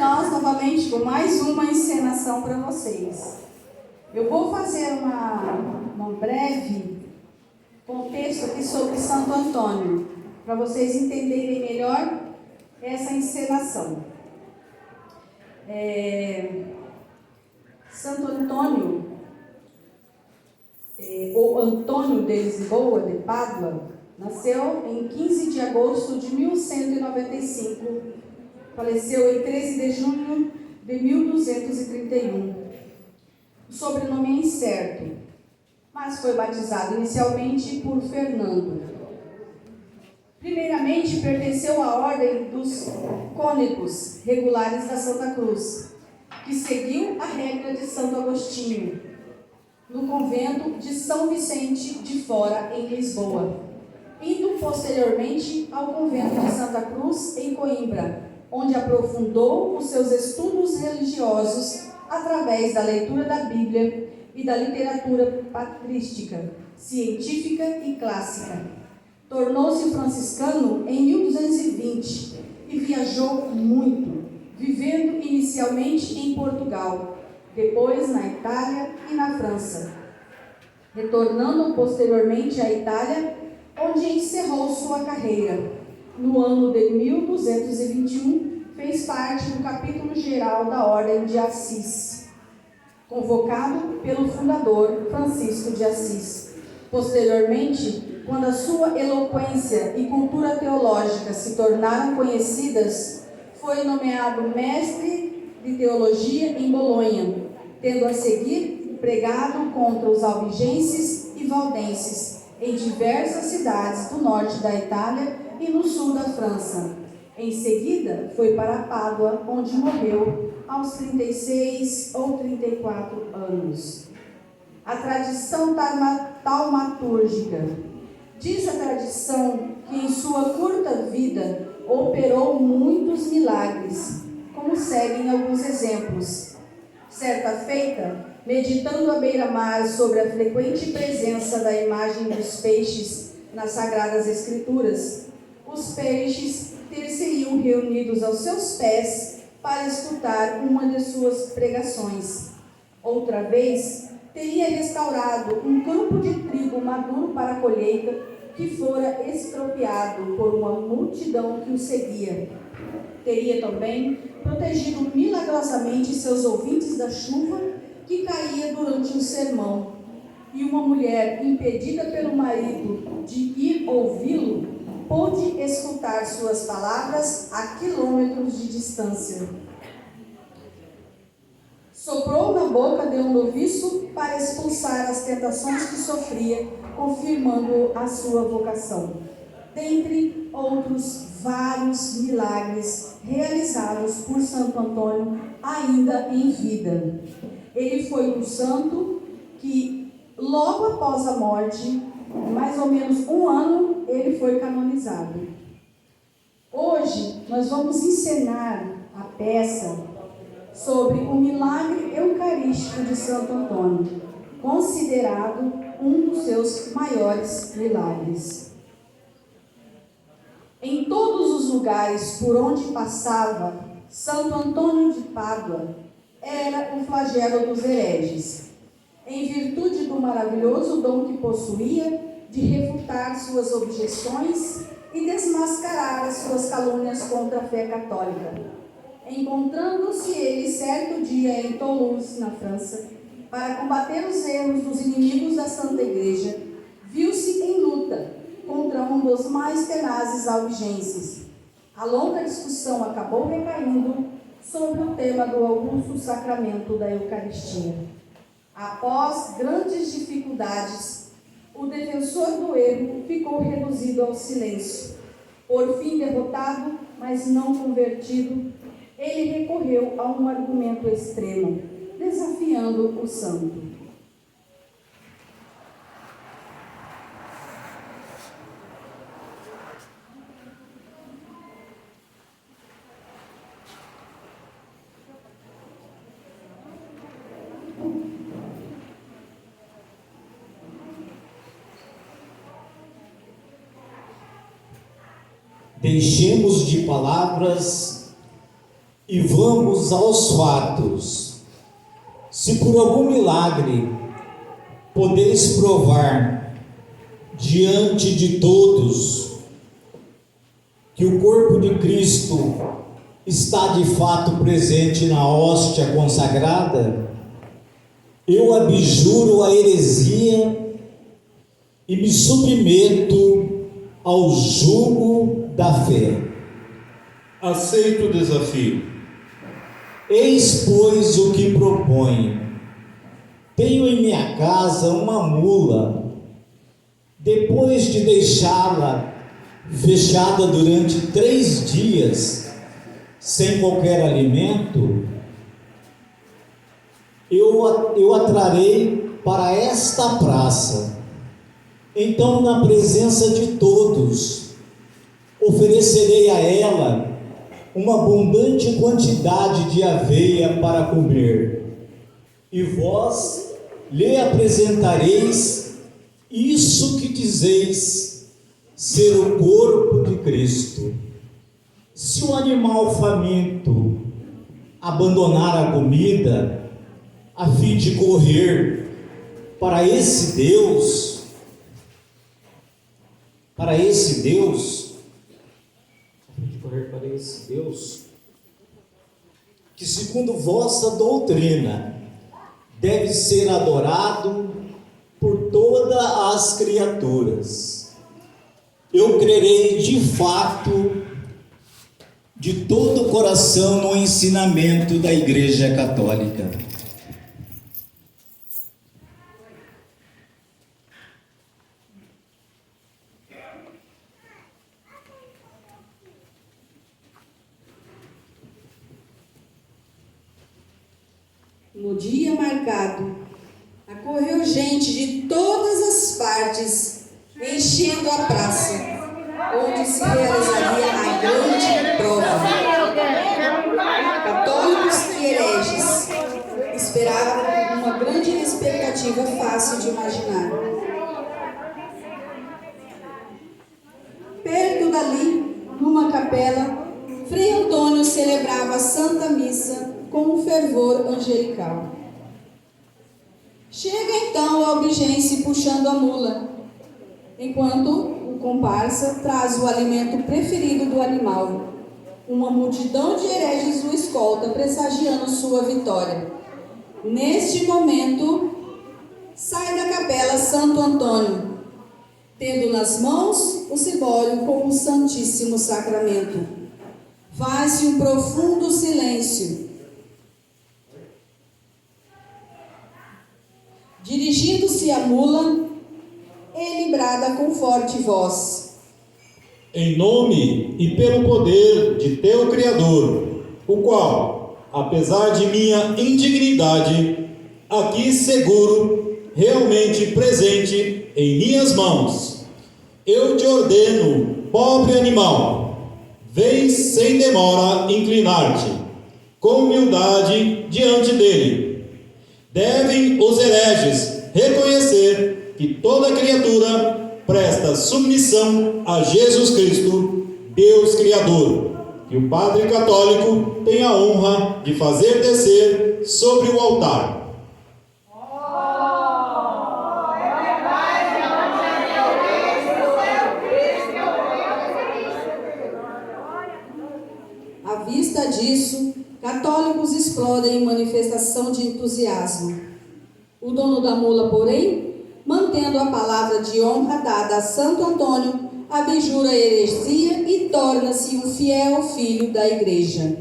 nós novamente com mais uma encenação para vocês. Eu vou fazer um breve contexto aqui sobre Santo Antônio, para vocês entenderem melhor essa encenação. Santo Antônio, ou Antônio de Lisboa, de Pádua, nasceu em 15 de agosto de 1195, faleceu em 13 de junho de 1231. O sobrenome é incerto, mas foi batizado inicialmente por Fernando. Primeiramente, pertenceu à ordem dos cônegos regulares da Santa Cruz, que seguiu a regra de Santo Agostinho, no convento de São Vicente de Fora, em Lisboa, indo posteriormente ao convento de Santa Cruz, em Coimbra, onde aprofundou os seus estudos religiosos através da leitura da Bíblia e da literatura patrística, científica e clássica. Tornou-se franciscano em 1220 e viajou muito, vivendo inicialmente em Portugal, depois na Itália e na França, retornando posteriormente à Itália, onde encerrou sua carreira. No ano de 1221, fez parte do capítulo geral da Ordem de Assis, convocado pelo fundador Francisco de Assis. Posteriormente, quando a sua eloquência e cultura teológica se tornaram conhecidas, foi nomeado mestre de teologia em Bolonha, tendo a seguir pregado contra os albigenses e valdenses em diversas cidades do norte da Itália e no sul da França. Em seguida, foi para Pádua, onde morreu aos 36 ou 34 anos. A tradição taumatúrgica. Diz a tradição que em sua curta vida operou muitos milagres, como seguem alguns exemplos. Certa feita, meditando à beira-mar sobre a frequente presença da imagem dos peixes nas Sagradas Escrituras, os peixes ter-se-iam reunidos aos seus pés para escutar uma de suas pregações. Outra vez, teria restaurado um campo de trigo maduro para a colheita que fora estropiado por uma multidão que o seguia. Teria também protegido milagrosamente seus ouvintes da chuva que caía durante um sermão. E uma mulher, impedida pelo marido de ir ouvi-lo, pôde escutar suas palavras a quilômetros de distância. Soprou na boca de um noviço para expulsar as tentações que sofria, confirmando a sua vocação. Dentre outros vários milagres realizados por Santo Antônio ainda em vida. Ele foi um santo que, logo após a morte, mais ou menos um ano, ele foi canonizado. Hoje, nós vamos encenar a peça sobre o milagre eucarístico de Santo Antônio, considerado um dos seus maiores milagres. Em todos os lugares por onde passava, Santo Antônio de Pádua era o flagelo dos hereges, em virtude do maravilhoso dom que possuía de refutar suas objeções e desmascarar as suas calúnias contra a fé católica. Encontrando-se ele certo dia em Toulouse, na França, para combater os erros dos inimigos da Santa Igreja, viu-se em luta contra um dos mais tenazes albigenses. A longa discussão acabou recaindo sobre o tema do augusto sacramento da Eucaristia. Após grandes dificuldades, o defensor do erro ficou reduzido ao silêncio. Por fim derrotado, mas não convertido, ele recorreu a um argumento extremo, desafiando o santo. Deixemos de palavras E vamos aos fatos. Se por algum milagre podeis provar diante de todos que o corpo de Cristo está de fato presente na hóstia consagrada, eu abjuro a heresia e me submeto ao jugo da fé. Aceito o desafio. Eis, pois, o que proponho. Tenho em minha casa uma mula. Depois de deixá-la fechada durante 3 dias, sem qualquer alimento, eu a trarei para esta praça. Então, na presença de todos, oferecerei a ela uma abundante quantidade de aveia para comer, e vós lhe apresentareis isso que dizeis ser o corpo de Cristo. Se o animal faminto abandonar a comida a fim de correr para esse Deus, que segundo vossa doutrina deve ser adorado por todas as criaturas, eu crerei de fato, de todo o coração, no ensinamento da Igreja Católica. No dia marcado, acorreu gente de todas as partes, enchendo a praça, onde se realizaria a grande prova. Católicos e hereges esperavam uma grande expectativa fácil de imaginar. Perto dali, numa capela, Frei Antônio celebrava a Santa Missa com um fervor angelical. Chega então o albigense puxando a mula, enquanto o comparsa traz o alimento preferido do animal. Uma multidão de hereges o escolta, pressagiando sua vitória. Neste momento, sai da capela Santo Antônio, tendo nas mãos o cibório com o Santíssimo Sacramento. Faz-se um profundo silêncio. Dirigindo-se à mula, ele brada com forte voz: Em nome e pelo poder de teu Criador, o qual, apesar de minha indignidade, aqui seguro, realmente presente em minhas mãos, eu te ordeno, pobre animal, vem sem demora inclinar-te, com humildade diante dele. Devem os hereges reconhecer que toda criatura presta submissão a Jesus Cristo, Deus Criador, que o Padre Católico tem a honra de fazer descer sobre o altar. À vista disso, católicos explodem em manifestação de entusiasmo. O dono da mula, porém, mantendo a palavra de honra dada a Santo Antônio, abjura a heresia e torna-se um fiel filho da Igreja.